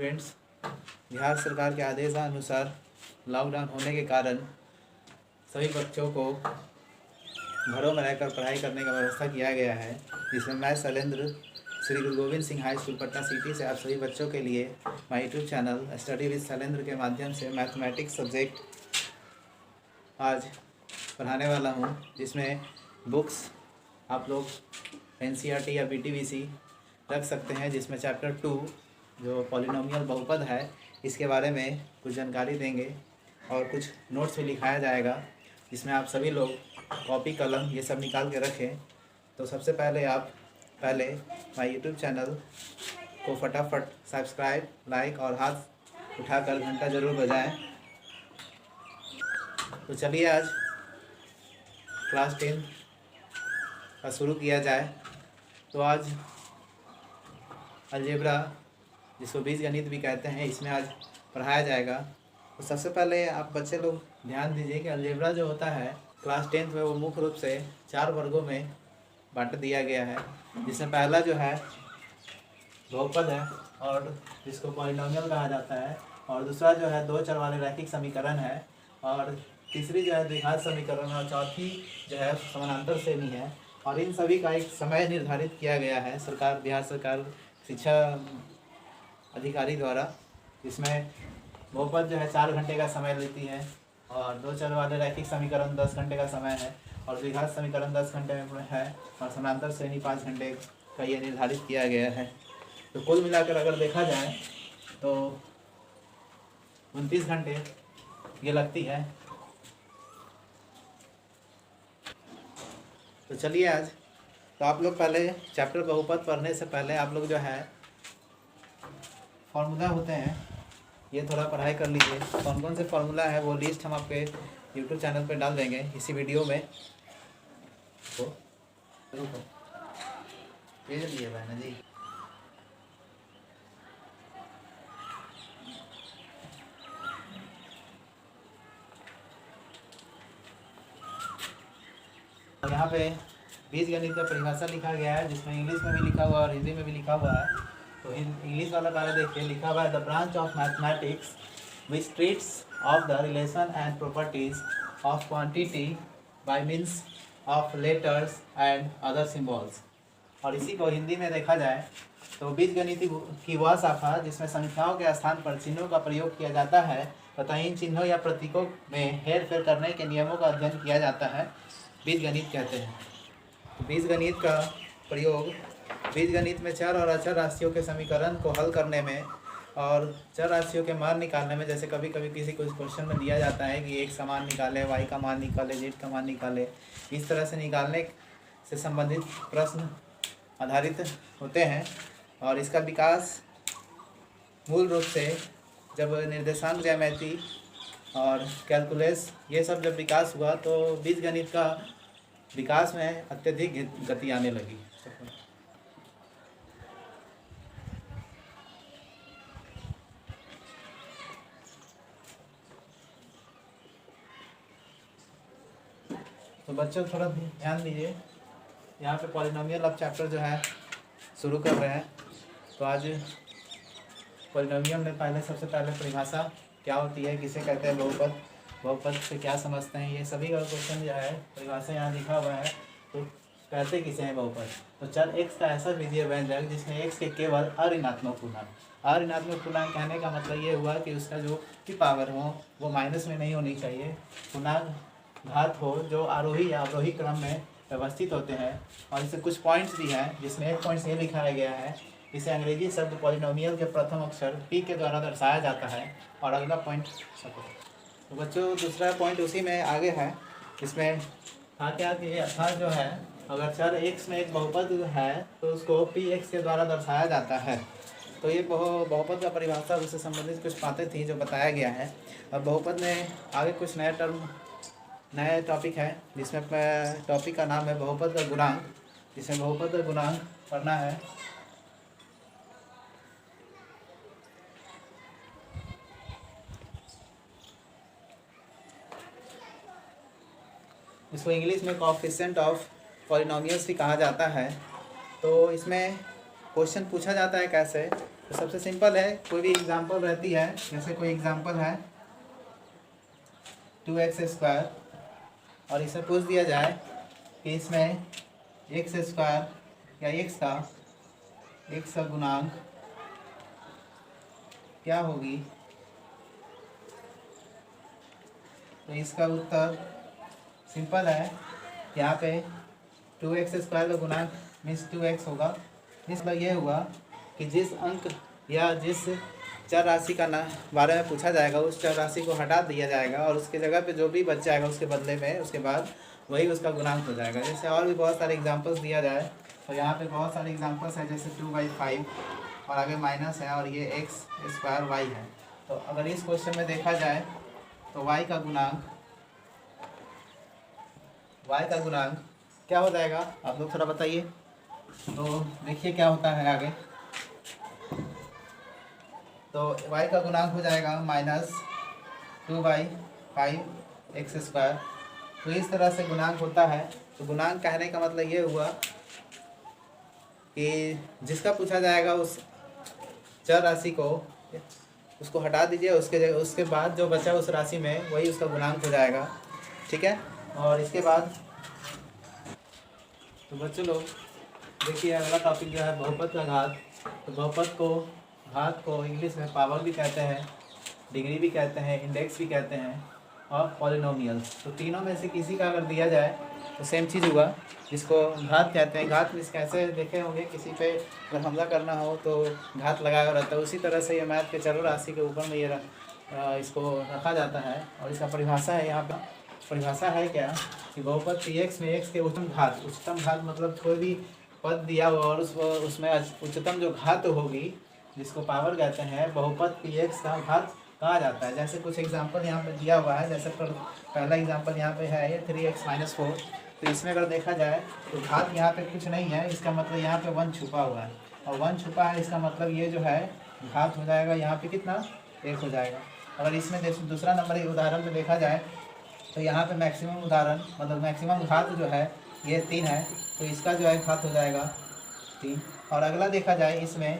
Students, Bihar सरकार के आदेशानुसार लॉकडाउन होने के कारण सभी बच्चों को घरों में रहकर पढ़ाई करने का व्यवस्था किया गया है, जिसमें मैं शैलेंद्र श्री गुरु Govind Singh high school Patna city से आप सभी बच्चों के लिए my YouTube channel study with Shailendra के माध्यम से मैथमेटिक्स सब्जेक्ट आज पढ़ाने वाला हूं, जिसमें बुक्स आप लोग NCERT या BTVC रख सकते हैं, जिसमें चैप्टर 2 जो पॉलिनोमियल बहुपद है इसके बारे में कुछ जानकारी देंगे और कुछ नोट्स भी लिखाया जाएगा, जिसमें आप सभी लोग कॉपी कलम ये सब निकाल के रखें। तो सबसे पहले आप माय यूट्यूब चैनल को फटाफट सब्सक्राइब, लाइक और हाथ उठाकर घंटा ज़रूर बजाएं। तो चलिए आज क्लास 10 का शुरू किया जाए। तो आज अलजेब्रा, जिसको बीजगणित भी कहते हैं, इसमें आज पढ़ाया जाएगा। तो सबसे पहले आप बच्चे लोग ध्यान दीजिए कि अलजेब्रा जो होता है क्लास 10 में वो मुख्य रूप से 4 वर्गों में बांट दिया गया है, जिसमें पहला जो है बहुपद है और जिसको पॉलिनोमियल कहा जाता है, और दूसरा जो है 2 चर वाले रैखिक समीकरण है, और तीसरी जो है द्विघात समीकरण, और चौथी जो है समानांतर श्रेणी है। और इन सभी का एक समय निर्धारित किया गया है बिहार सरकार शिक्षा अधिकारी द्वारा, जिसमें बहुपद जो है 4 घंटे का समय लेती है, और 2 चर वाले रैखिक समीकरण 10 घंटे का समय है, और द्विघात समीकरण 10 घंटे में है, और समानांतर श्रेणी 5 घंटे का ये निर्धारित किया गया है। तो कुल मिलाकर अगर देखा जाए तो 29 घंटे ये लगती है। तो चलिए आज तो आप लोग पहले चैप्टर बहुपद पढ़ने से पहले आप लोग जो है फार्मूला होते हैं ये थोड़ा पढ़ाई कर लीजिए। कौन कौन से फार्मूला है वो लिस्ट हम आपके यूट्यूब चैनल पे डाल देंगे इसी वीडियो में। तो रुको ये लिए बहना जी। यहाँ पे बीजगणित का परिभाषा लिखा गया है, जिसमें इंग्लिश में भी लिखा हुआ है और हिंदी में भी लिखा हुआ है। तो इंग्लिश वाला पहले देखिए, लिखा हुआ है the branch of mathematics which treats of the relation and properties of quantity bye means of letters and other symbols. और इसी को हिंदी में देखा जाए तो बीजगणित की वह शाखा जिसमें संख्याओं के स्थान पर चिन्हों का प्रयोग किया जाता है तथा इन चिन्हों या प्रतीकों में हेर फेर करने के नियमों का अध्ययन किया जाता है, बीजगणित कहते हैं। तो बीजगणित का प्रयोग बीजगणित में चर और अचर राशियों के समीकरण को हल करने में और चर राशियों के मान निकालने में, जैसे कभी कभी किसी कुछ क्वेश्चन में दिया जाता है कि x का मान निकाले, y का मान निकाले, z का मान निकाले, इस तरह से निकालने से संबंधित प्रश्न आधारित होते हैं। और इसका विकास मूल रूप से जब निर्देशांक ज्यामिति और कैलकुलस ये सब जब विकास हुआ तो बीजगणित का विकास में अत्यधिक गति आने लगी। तो बच्चों थोड़ा ध्यान दीजिए, यहाँ पे पॉलिनोमियल अब चैप्टर जो है शुरू कर रहे हैं। तो आज पॉलिनोमियल में सबसे पहले परिभाषा क्या होती है, किसे कहते हैं बहुपद, बहुपद से क्या समझते हैं, ये सभी का क्वेश्चन जो है परिभाषा यहाँ लिखा हुआ है। तो कहते किसे हैं बहुपद। तो चर x का ऐसा विधीय व्यंजक जिसमें x के केवल अऋणात्मक पूर्णांक कहने का मतलब ये हुआ कि उसका जो की पावर हो वो माइनस में नहीं होनी चाहिए, पूर्णांक घात हो जो आरोही या अवरोही क्रम में व्यवस्थित होते हैं। और इससे कुछ पॉइंट्स भी हैं, जिसमें एक पॉइंट ये लिखाया गया है, इसे अंग्रेजी शब्द पॉलिनोमियल के प्रथम अक्षर p के द्वारा दर्शाया जाता है। और अगला पॉइंट तो बच्चों दूसरा पॉइंट उसी में आगे है, इसमें था क्या कि अर्थात जो है अगर चर x में एक बहुपद है तो उसको px के द्वारा दर्शाया जाता है। तो ये बहुपद का परिभाषा उससे संबंधित कुछ बातें थी जो बताया गया है। अब बहुपद में आगे कुछ नया टॉपिक है, जिसमें टॉपिक का नाम है बहुपद का गुणांक, जिसमें बहुपद का गुणांक पढ़ना है। इसको इंग्लिश में कोएफिशिएंट ऑफ पॉलिनोमियल्स भी कहा जाता है। तो इसमें क्वेश्चन पूछा जाता है कैसे तो सबसे सिंपल है, कोई भी एग्जांपल रहती है, जैसे कोई एग्जांपल है 2x² और इसे पूछ दिया जाए कि इसमें x² या x का गुणांक क्या होगी, तो इसका उत्तर सिंपल है। यहाँ पे 2x² का गुणांक मीन्स 2x होगा। मतलब ये हुआ कि जिस अंक या जिस चर राशि का बारे में पूछा जाएगा उस चर राशि को हटा दिया जाएगा और उसके जगह पे जो भी बच जाएगा उसके बदले में उसके बाद वही उसका गुणांक हो जाएगा। जैसे और भी बहुत सारे एग्जांपल्स दिया जाए तो यहाँ पे बहुत सारे एग्जांपल्स हैं, जैसे 2/5 और आगे माइनस है और ये x² y है। तो अगर इस क्वेश्चन में देखा जाए तो y का गुणांक क्या हो जाएगा, आप लोग थोड़ा बताइए। तो देखिए क्या होता है आगे, तो y का गुणांक हो जाएगा -2/5 x²। तो इस तरह से गुणांक होता है। तो गुणांक कहने का मतलब ये हुआ कि जिसका पूछा जाएगा उस चर राशि को उसको हटा दीजिए, उसके बाद जो बचा उस राशि में वही उसका गुणांक हो जाएगा। ठीक है। और इसके बाद तो बच्चों लोग देखिए अगला टॉपिक जो है बहुपद का घात। तो बहुपद को घात को इंग्लिश में पावर भी कहते हैं, डिग्री भी कहते हैं, इंडेक्स भी कहते हैं और पॉलिनोमियल्स। तो तीनों में से किसी का अगर दिया जाए तो सेम चीज़ हुआ, जिसको घात कहते हैं। घात मीन्स कैसे देखे होंगे, किसी पे अगर हमला करना हो तो घात लगाया रहता है, उसी तरह से ये मैथ के चरों राशि के ऊपर में ये इसको रखा जाता है। और इसका परिभाषा है, यहाँ पर परिभाषा है क्या कि बहुपद px में x के उच्चतम घात मतलब कोई भी पद दिया हुआ और उसमें उच्चतम जो घात होगी जिसको पावर कहते हैं, बहुपद px का घात कहा जाता है। जैसे कुछ एग्जांपल यहाँ पे दिया हुआ है, जैसे पहला एग्जांपल यहाँ पे है ये 3x - 4। तो इसमें अगर देखा जाए तो घात यहाँ पे कुछ नहीं है, इसका मतलब यहाँ पे 1 छुपा हुआ है और 1 छुपा है, इसका मतलब ये जो है घात हो जाएगा यहाँ पे कितना, 1 हो जाएगा। अगर इसमें दूसरा नंबर उदाहरण में देखा जाए तो यहाँ पे मैक्सिमम उदाहरण मतलब मैक्सिमम घात जो है ये 3 है, तो इसका जो है घात हो जाएगा 3। और अगला देखा जाए इसमें,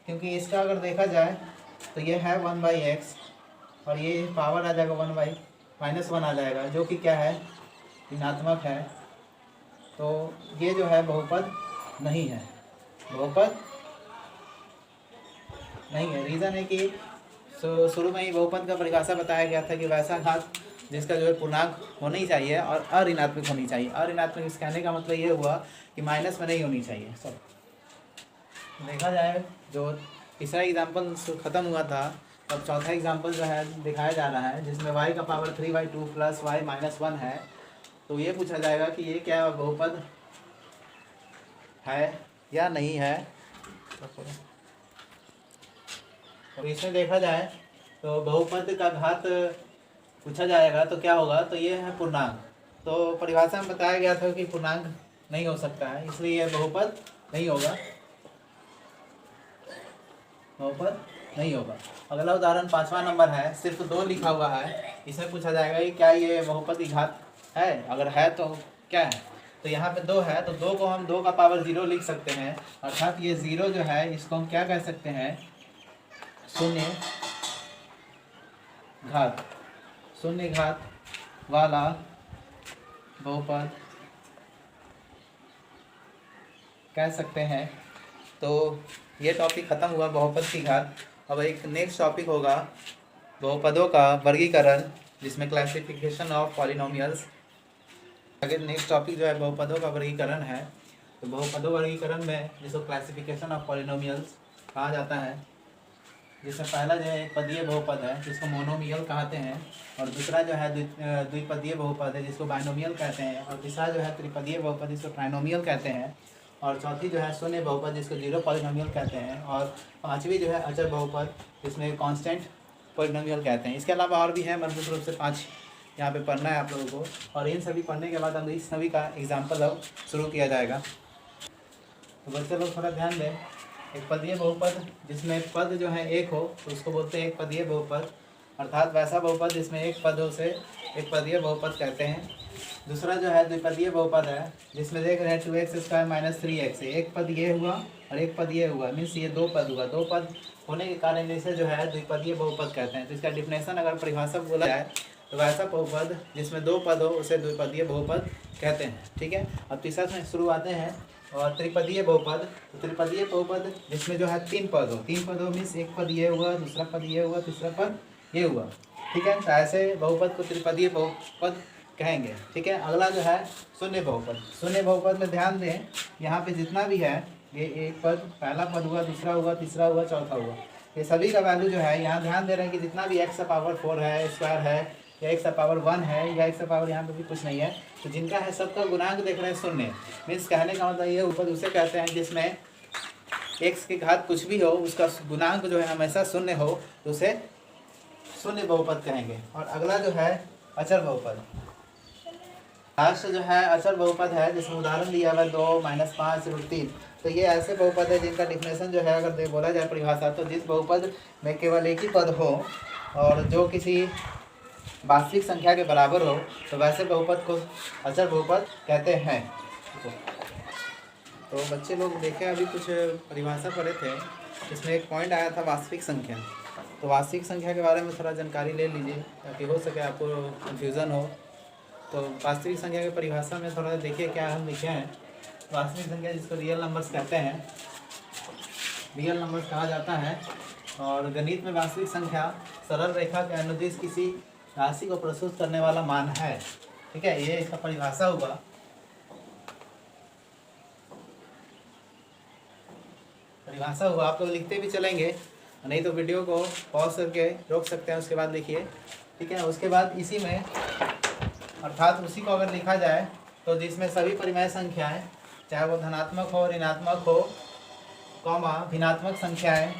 क्योंकि इसका अगर देखा जाए तो ये है 1/x और ये पावर आ जाएगा 1/-1 आ जाएगा, जो कि क्या है, ऋणात्मक है। तो ये जो है बहुपद नहीं है, बहुपद नहीं है। रीज़न है कि शुरू में ही बहुपद का परिभाषा बताया गया था कि वैसा घात जिसका जो है पूर्णांक होनी चाहिए और अऋणात्मक होनी चाहिए। अऋणात्मक इस कहने का मतलब ये हुआ कि माइनस में नहीं होनी चाहिए। सब देखा जाए जो तीसरा एग्जाम्पल ख़त्म हुआ था, तब चौथा एग्जाम्पल जो है दिखाया जा रहा है, जिसमें y का पावर 3/2 + y - 1 है। तो ये पूछा जाएगा कि ये क्या बहुपद है या नहीं है। तो इसमें देखा जाए तो बहुपद का घात पूछा जाएगा तो क्या होगा, तो ये है पूर्णांक। तो परिभाषा में बताया गया था कि पूर्णांक नहीं हो सकता है, इसलिए यह बहुपद नहीं होगा, बहुपद नहीं होगा। अगला उदाहरण 5वां नंबर है, सिर्फ 2 लिखा हुआ है। इसमें पूछा जाएगा कि क्या ये बहुपद की घात है, अगर है तो क्या है। तो यहाँ पे 2 है, तो 2 को हम 2 का पावर 0 लिख सकते हैं, अर्थात ये 0 जो है इसको हम क्या कह सकते हैं, शून्य घात वाला बहुपद कह सकते हैं। तो ये टॉपिक ख़त्म हुआ बहुपद की घात। अब एक नेक्स्ट टॉपिक होगा बहुपदों का वर्गीकरण, जिसमें क्लासिफिकेशन ऑफ पॉलिनोमियल्स। अगर नेक्स्ट टॉपिक जो है बहुपदों का वर्गीकरण है, तो बहुपदों वर्गीकरण में जिसको क्लासिफिकेशन ऑफ पॉलिनोमियल्स कहा जाता है, जिसमें पहला जो है एक पदीय बहुपद है जिसको मोनोमियल कहते हैं, और दूसरा जो है द्विपदीय बहुपद है जिसको बाइनोमियल कहते हैं, और तीसरा जो है त्रिपदीय बहुपद जिसको ट्राइनोमियल कहते हैं, और चौथी जो है शून्य बहुपद जिसको जीरो पॉलिनोमियल कहते हैं, और पांचवी जो है अचर बहुपद जिसमें कांस्टेंट पॉलिनोमियल कहते हैं। इसके अलावा और भी है, मूलभूत रूप से 5 यहाँ पे पढ़ना है आप लोगों को, और इन सभी पढ़ने के बाद हम इस सभी का एग्जाम्पल अब शुरू किया जाएगा। तो बच्चे लोग थोड़ा ध्यान दें, एक पदीय बहुपद जिसमें पद जो है एक हो तो उसको बोलते हैं एक पदीय बहुपद, अर्थात वैसा बहुपद जिसमें एक पद हो से एक पदीय बहुपद कहते हैं। दूसरा जो है द्विपदीय बहुपद है, जिसमें देख रहे हैं 2x² - 3x, एक पद ये हुआ और एक पद ये हुआ, मीन्स ये दो पद हुआ। दो पद होने के कारण इसे जो है द्विपदीय बहुपद कहते हैं। तो इसका डिफिनेशन अगर परिभाषा बोला जाए तो वैसा बहुपद जिसमें दो पद हो उसे द्विपदीय बहुपद कहते हैं। ठीक है, अब तीसरा से शुरू आते हैं। और त्रिपदीय बहुपद, तो त्रिपदीय बहुपद जिसमें जो है तीन पद हो। तीन पद हो मीन्स एक पद ये हुआ, दूसरा पद ये हुआ, तीसरा पद ये हुआ। ठीक है, तो ऐसे बहुपद को त्रिपदीय बहुपद कहेंगे। ठीक है, अगला जो है शून्य बहुपद। शून्य बहुपद में ध्यान दें, यहाँ पे जितना भी है ये एक पद, पहला पद हुआ, दूसरा हुआ, तीसरा हुआ, चौथा हुआ, ये सभी का वैल्यू जो है यहाँ ध्यान दे रहे हैं कि जितना भी x पावर 4 है, स्क्वायर है, या x पावर 1 है, या x पावर यहाँ पे भी कुछ नहीं है, तो जिनका है सबका गुणांक देख रहे हैं शून्य। मीन्स कहने का मतलब ये उपपद उसे कहते हैं जिसमें x की घात कुछ भी हो उसका गुणांक जो है हमेशा शून्य हो, तो उसे शून्य बहुपद कहेंगे। और अगला जो है अचर बहुपद। लास्ट जो है अचर बहुपद है जिसमें उदाहरण दिया हुआ 2 - 5 √3। तो ये ऐसे बहुपद है जिनका डिफिनेशन जो है अगर बोला जाए परिभाषा, तो जिस बहुपद में केवल एक ही पद हो और जो किसी वास्तविक संख्या के बराबर हो तो वैसे बहुपद को अचर बहुपद कहते हैं। तो बच्चे लोग देखे अभी कुछ परिभाषा पढ़े थे, इसमें एक पॉइंट आया था वास्तविक संख्या। तो वास्तविक संख्या के बारे में थोड़ा जानकारी ले लीजिए ताकि हो सके आपको कन्फ्यूज़न हो। तो वास्तविक संख्या की परिभाषा में थोड़ा देखिए क्या हम लिखे हैं। वास्तविक संख्या जिसको रियल नंबर्स कहते हैं, रियल नंबर्स कहा जाता है। और गणित में वास्तविक संख्या सरल रेखा के अनुदिश किसी राशि को प्रस्तुत करने वाला मान है। ठीक है, ये इसका परिभाषा हुआ। परिभाषा हुआ, आप लोग लिखते भी चलेंगे, नहीं तो वीडियो को पॉज करके रोक सकते हैं, उसके बाद लिखिए। ठीक है, उसके बाद इसी में अर्थात उसी को अगर लिखा जाए तो जिसमें सभी परिमेय संख्याएं चाहे वो धनात्मक हो, ऋणात्मक हो, कॉमा भिन्नात्मक संख्याएं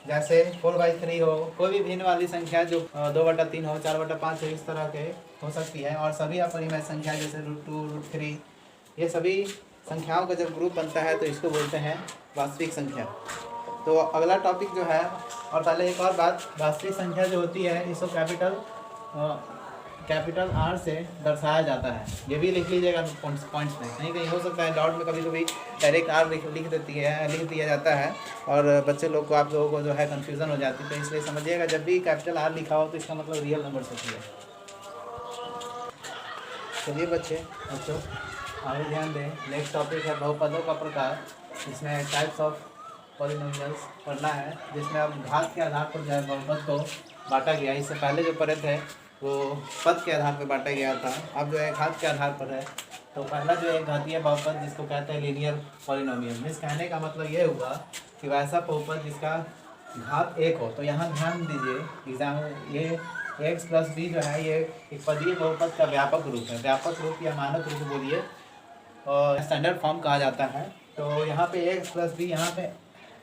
जैसे 4/3 हो, कोई भी भिन्न वाली संख्या जो 2/3 हो, 4/5 हो, इस तरह के हो सकती है। और सभी अपरिमेय संख्या जैसे √2, √3, ये सभी संख्याओं का जब ग्रुप बनता है तो इसको बोलते हैं वास्तविक संख्या। तो अगला टॉपिक जो है, और पहले एक और बात, वास्तविक संख्या जो होती है इसको कैपिटल R से दर्शाया जाता है। ये भी लिख लीजिएगा पॉइंट्स में, कहीं कहीं हो सकता है डाउट में कभी कभी डायरेक्ट R लिख दिया जाता है और बच्चे लोग को, आप लोगों को जो है कन्फ्यूज़न हो जाती है। तो इसलिए समझिएगा जब भी कैपिटल R लिखा हो तो इसका मतलब रियल नंबर होती है। चलिए बच्चों आगे ध्यान दें। नेक्स्ट टॉपिक है बहुपदों का प्रकार। इसमें टाइप्स ऑफ पॉलिनोमियल्स पढ़ना है, जिसमें अब घात के आधार पर जो है बहुपद को बांटा गया। इससे पहले जो पढ़े थे वो पद के आधार पर बांटा गया था, अब जो है घात के आधार पर है। तो पहला जो है घातीय बहुपद जिसको कहते हैं लीनियर पॉलिनोमियल। मीन्स कहने का मतलब ये हुआ कि वैसा बहुपद जिसका घात 1 हो। तो यहाँ ध्यान दीजिए एग्जाम, ये x + b जो है ये एक पदीय बहुपद का व्यापक रूप है। व्यापक रूप या मानक रूप बोलिए, और स्टैंडर्ड फॉर्म कहा जाता है। तो यहाँ पे x + b, यहाँ पे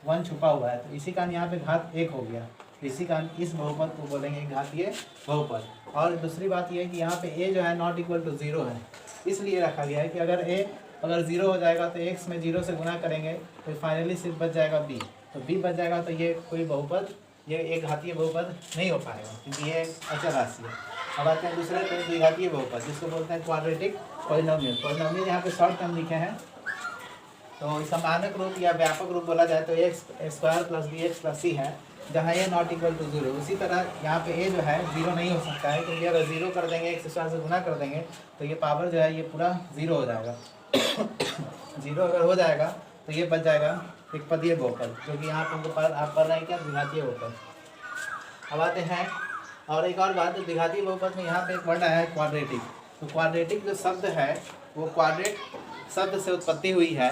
1 छुपा हुआ है, तो इसी कारण यहाँ पे घात 1 हो गया। इसी कारण इस बहुपद को बोलेंगे घातीय बहुपद। और दूसरी बात यह है कि यहाँ पे a जो है ≠ 0 है, इसलिए रखा गया है कि अगर a अगर 0 हो जाएगा तो x में 0 से गुना करेंगे तो फाइनली सिर्फ बच जाएगा b। तो b बच जाएगा तो ये कोई बहुपद, ये एक घातीय बहुपद नहीं हो पाएगा क्योंकि ये अचर राशि है। अब आते हैं दूसरे पे, द्विघातीय बहुपद जिसको बोलते हैं क्वाड्रेटिक पॉलिनोमियल। पॉलिनोमियल यहाँ पे शॉर्ट टर्म लिखे हैं। तो इसका मानक रूप या व्यापक रूप बोला जाए तो x² + bx + c है, जहाँ ये ≠ 0। उसी तरह यहाँ पे a जो है 0 नहीं हो सकता है, क्योंकि अगर 0 कर देंगे, x² से गुना कर देंगे तो ये पावर जो है ये पूरा 0 हो जाएगा। 0 अगर हो जाएगा तो ये बच जाएगा एक पदीय बहुपद, जो कि यहाँ पर हमको आप पढ़ रहे हैं क्या, द्विघातीय बहुपद। अब आते हैं और एक और बात, द्विघातीय बहुपद में यहाँ पे एक वर्ड आया है क्वाड्रेटिक। तो क्वाड्रेटिक जो शब्द है वो क्वाड्रेट शब्द से उत्पत्ति हुई है,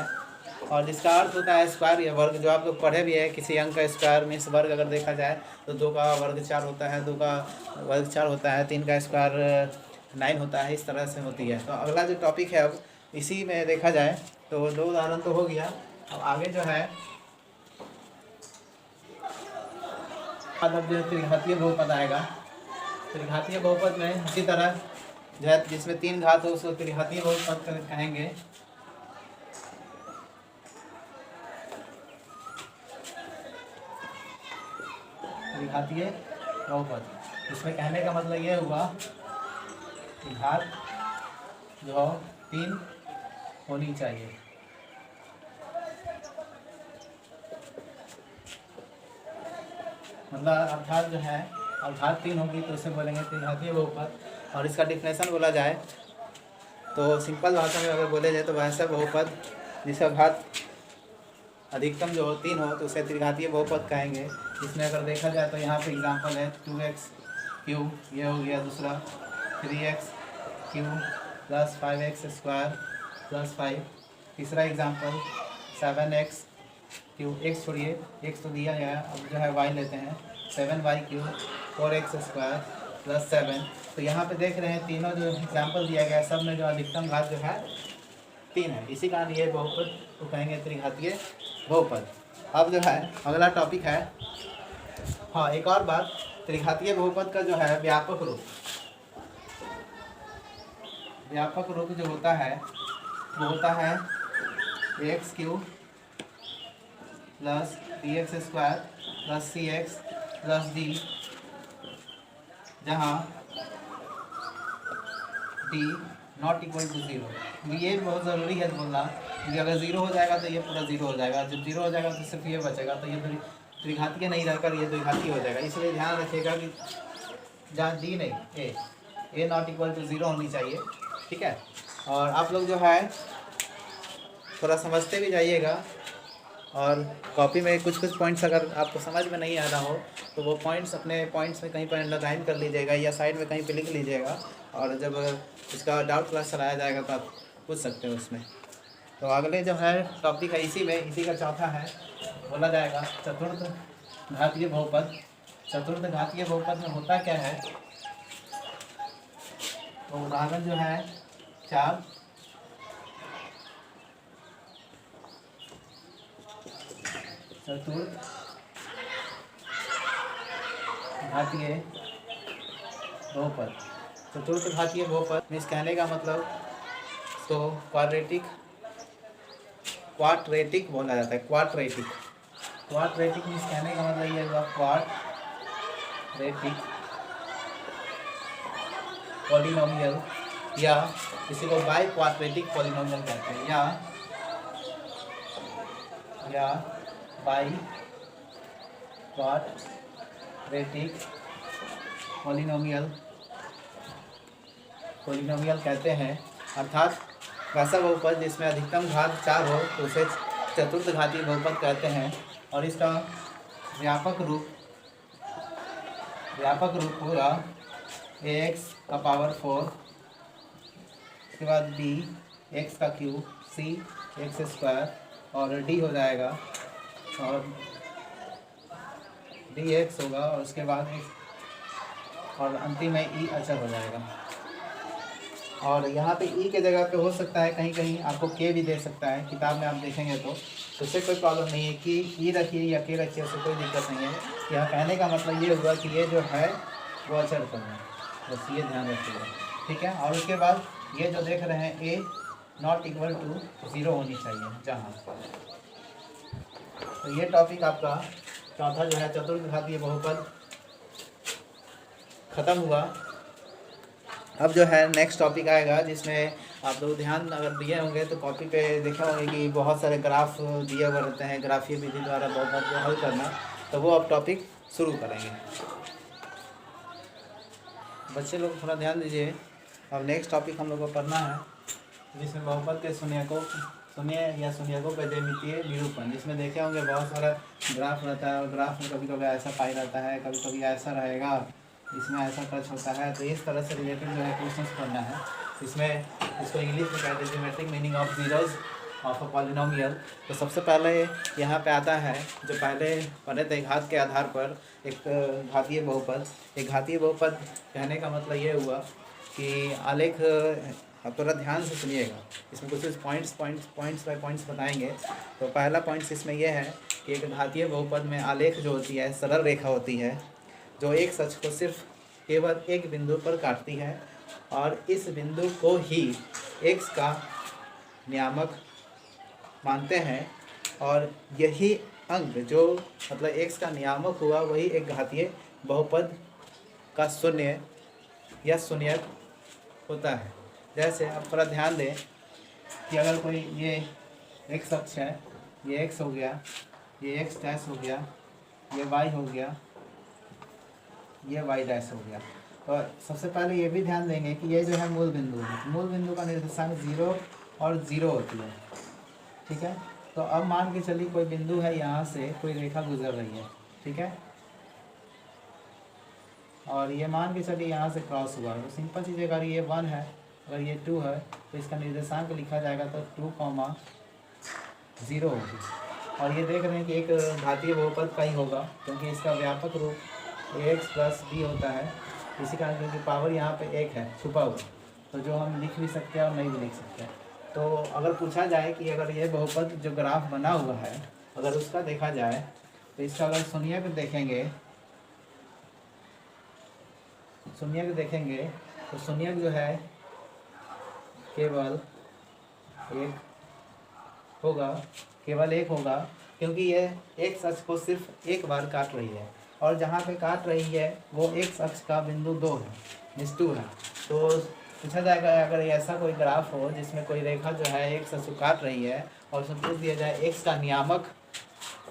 और जिसका अर्थ होता है स्क्वायर या वर्ग। जो आप लोग पढ़े भी है, किसी अंक का स्क्वायर मीन्स वर्ग अगर देखा जाए तो 2 का वर्ग 4 होता है, 2 का वर्ग 4 होता है, 3 का स्क्वायर 9 होता है, इस तरह से होती है। तो अगला जो टॉपिक है अब इसी में देखा जाए तो 2 उदाहरण तो हो गया। अब आगे जो है अब जो त्रिघातीय बहुपद आएगा। त्रिघातीय बहुपद में इसी तरह जो है जिसमें 3 घात हो उसको त्रिघातीय बहुपद कहेंगे। त्रिघातीय बहुपद, इसमें कहने का मतलब ये हुआ कि घात जो 3 होनी चाहिए। मतलब अर्थात जो है अवधात 3 होगी तो उसे बोलेंगे त्रिघातीय बहुपद। और इसका डिफिनेशन बोला जाए तो सिंपल भाषा में अगर बोले जाए तो वैसा बहुपद जिसका घात अधिकतम जो हो 3 हो तो उसे त्रिघातीय बहुपद कहेंगे। इसमें अगर देखा जाए तो यहाँ पे एग्जांपल है 2x³ ये हो गया, दूसरा 3x³ + 5x² + 5, तीसरा एग्जांपल 7x³ x छोड़िए x तो दिया गया, अब जो है y लेते हैं 7y³ 4x² + 7। तो यहाँ पे देख रहे हैं तीनों जो एग्जांपल दिया गया है सब में जो अधिकतम घात जो है 3 है, इसी कारण ये बहुपद को कहेंगे त्रिघातीय बहुपद। अब जो है अगला टॉपिक है, हाँ एक और बात, त्रिघातीय बहुपद का जो है व्यापक रूप जो होता है वो होता है ax³ + bx² + cx + d, जहाँ d ≠ 0। ये बहुत ज़रूरी है बोलना, क्योंकि अगर 0 हो जाएगा तो ये पूरा 0 हो जाएगा, जब 0 हो जाएगा तो सिर्फ ये बचेगा, तो ये त्रिघातीय नहीं रहकर ये द्विघातीय हो जाएगा। इसलिए ध्यान रखिएगा कि जहाँ डी नहीं ए ≠ 0 होनी चाहिए, ठीक है। और आप लोग जो है थोड़ा समझते भी जाइएगा, और कॉपी में कुछ पॉइंट्स अगर आपको समझ में नहीं आ रहा हो तो वो पॉइंट्स अपने पॉइंट्स में कहीं पर अंडरलाइन कर लीजिएगा या साइड में कहीं पे लिख लीजिएगा, और जब इसका डाउट क्लास चलाया जाएगा तो आप पूछ सकते हो उसमें। तो अगले जो है टॉपिक है इसी का चौथा है, बोला जाएगा चतुर्थ घातीय बहुपद। चतुर्थ घातीय बहुपद में होता क्या है, तो उदाहरण जो है 4 चतुर्थ घातीय बहुपद। चतुर्थ घातीय बहुपद मीन्स कहने का मतलब तो क्वाड्रेटिक बोला जाता है। क्वाड्रेटिक मीन्स कहने का मतलब ये हुआ क्वाड्रेटिक पॉलिनोमियल, या किसी को बाई क्वाड्रेटिक पॉलिनोमियल कहते हैं, या बाई क्वाड्रेटिक पॉलिनोमियल कहते हैं। अर्थात वैसा बहुपद जिसमें अधिकतम घात 4 हो तो उसे चतुर्थ घातीय बहुपद कहते हैं। और इसका व्यापक रूप होगा ax⁴, उसके बाद b x³ c x² और d हो जाएगा, और dx होगा, और उसके बाद और अंतिम में ई अचर हो जाएगा। और यहाँ पे ई के जगह पे हो सकता है कहीं कहीं आपको के भी दे सकता है, किताब में आप देखेंगे तो उससे कोई प्रॉब्लम नहीं है कि ई रखिए या के रखिए, उससे कोई दिक्कत नहीं है। यहाँ कहने का मतलब ये हुआ कि ये जो है वो अचर करना है, बस ये ध्यान रखिएगा, ठीक है। और उसके बाद ये जो देख रहे हैं ए ≠ 0 होनी चाहिए जहाँ। तो ये टॉपिक आपका चौथा जो है चतुर्थ घातीय बहुपद ख़त्म हुआ। अब जो है नेक्स्ट टॉपिक आएगा जिसमें आप लोग ध्यान अगर दिए होंगे तो कॉपी पे देखे होंगे कि बहुत सारे ग्राफ दिए हुए रहते हैं, ग्राफीय विधि द्वारा बहुपद को हल करना, तो वो अब टॉपिक शुरू करेंगे। बच्चे लोग थोड़ा ध्यान दीजिए। अब नेक्स्ट टॉपिक हम लोग को पढ़ना है जिसमें बहुपद के शून्यकों के ज्यामितीय निरूपण, जिसमें देखे होंगे बहुत सारा ग्राफ रहता है, और ग्राफ में कभी कभी ऐसा पाई रहता है, कभी कभी ऐसा रहेगा, इसमें ऐसा टच होता है। तो इस तरह से रिलेटेड जो है क्वेश्चंस पढ़ना है। इसमें इसको इंग्लिश में कहते हैं geometric meaning of zeros of a polynomial. तो सबसे पहले यहाँ पे आता है जो पहले पढ़े थे घात के आधार पर एक घातीय बहुपद। एक घातीय बहुपद कहने का मतलब ये हुआ कि आलेख, आप थोड़ा ध्यान से सुनिएगा, इसमें कुछ पॉइंट्स बाय पॉइंट्स बताएंगे। तो पहला पॉइंट्स इसमें यह है कि एक घातीय बहुपद में आलेख जो होती है सरल रेखा होती है जो एक सच को सिर्फ केवल एक बिंदु पर काटती है, और इस बिंदु को ही x का नियामक मानते हैं, और यही अंक जो मतलब x का नियामक हुआ वही एक घातीय बहुपद का शून्य या शून्यक होता है। जैसे आप थोड़ा ध्यान दें कि अगर कोई ये x अक्ष है, ये x हो गया, ये x डैश हो गया, ये y हो गया, ये वाई डैश हो गया। तो सबसे पहले ये भी ध्यान देंगे कि ये जो है मूल बिंदु है, मूल बिंदु का निर्देशांक 0 और 0 होती है, ठीक है। तो अब मान के चलिए कोई बिंदु है, यहाँ से कोई रेखा गुजर रही है, ठीक है, और ये मान के चलिए यहाँ से क्रॉस हुआ। तो सिंपल चीज़, अगर ये 1 है, अगर ये 2 है, तो इसका निर्देशांक लिखा जाएगा तो 2,0 होगी। और ये देख रहे हैं कि एक घातीय बहुपद का ही होगा, क्योंकि इसका व्यापक रूप ax + b होता है। इसी कारण क्योंकि पावर यहाँ पे 1 है छुपा हुआ, तो जो हम लिख भी सकते हैं और नहीं भी लिख सकते हैं। तो अगर पूछा जाए कि अगर ये बहुपद जो ग्राफ बना हुआ है, अगर उसका देखा जाए, तो इसका अगर शून्यक देखेंगे, शून्यक देखेंगे तो शून्यक जो है केवल एक होगा, केवल एक होगा, क्योंकि ये एक अक्ष को सिर्फ एक बार काट रही है, और जहाँ पे काट रही है वो एक अक्ष का बिंदु 2 है, निष्ठु है। तो पूछा जाएगा अगर ऐसा कोई ग्राफ हो जिसमें कोई रेखा जो है एक अक्ष को काट रही है, और उसमें पूछ दिया जाए एक्स का नियामक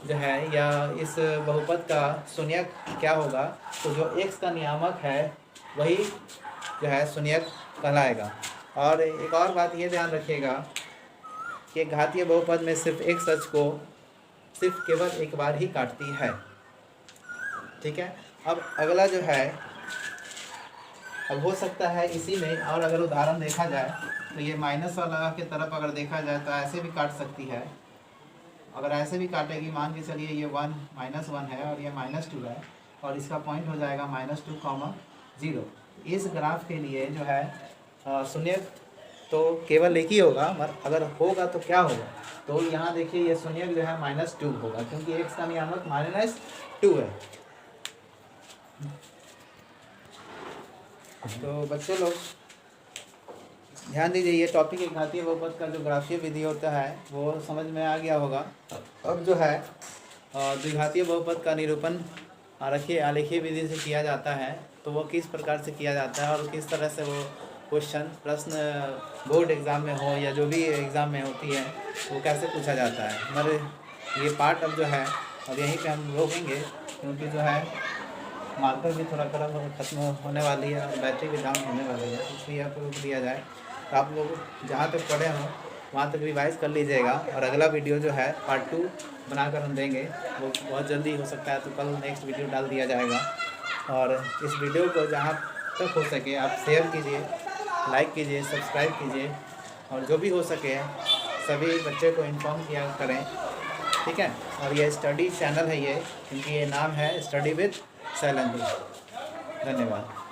जो है या इस बहुपद का शून्यक क्या होगा, तो जो एक्स का नियामक है वही जो है शून्यक कहलाएगा। और एक और बात ये ध्यान रखिएगा कि घातीय बहुपद में सिर्फ एक अक्ष को सिर्फ केवल एक बार ही काटती है, ठीक है। अब अगला जो है, अब हो सकता है इसी में और अगर उदाहरण देखा जाए तो ये माइनस वाला के तरफ अगर देखा जाए तो ऐसे भी काट सकती है। अगर ऐसे भी काटेगी, मान के चलिए ये 1 -1 है और ये -2 है, और इसका पॉइंट हो जाएगा -2, 0। इस ग्राफ के लिए जो है शून्य तो केवल एक ही होगा, मगर अगर होगा तो क्या होगा, तो यहाँ देखिए ये शून्य जो है -2 होगा, क्योंकि एक्स का नियामक -2 है। तो बच्चे लोग ध्यान दीजिए, ये टॉपिक एक घातीय बहुपद का जो ग्राफीय विधि होता है वो समझ में आ गया होगा। अब जो है द्विघातीय बहुपद का निरूपण आरेखीय आलेखीय विधि से किया जाता है, तो वो किस प्रकार से किया जाता है और किस तरह से वो क्वेश्चन प्रश्न बोर्ड एग्ज़ाम में हो या जो भी एग्ज़ाम में होती है वो कैसे पूछा जाता है। हमारे ये पार्ट अब जो है अब यहीं पे हम रोकेंगे, क्योंकि जो है मार्कर भी थोड़ा खत्म होने वाली है और बैटरी भी डाउन होने वाली है, इसलिए आपको रोक दिया जाए। तो आप लोग जहाँ तक पढ़े हों वहाँ तक रिवाइज़ कर लीजिएगा, और अगला वीडियो जो है पार्ट 2 बनाकर हम देंगे, वो बहुत जल्दी हो सकता है, तो कल नेक्स्ट वीडियो डाल दिया जाएगा। और इस वीडियो को जहाँ तक हो सके आप शेयर कीजिए, लाइक कीजिए, सब्सक्राइब कीजिए, और जो भी हो सके सभी बच्चे को इन्फॉर्म किया करें, ठीक है। और ये स्टडी चैनल है ये, क्योंकि ये नाम है स्टडी विद शैलेंद्र। धन्यवाद।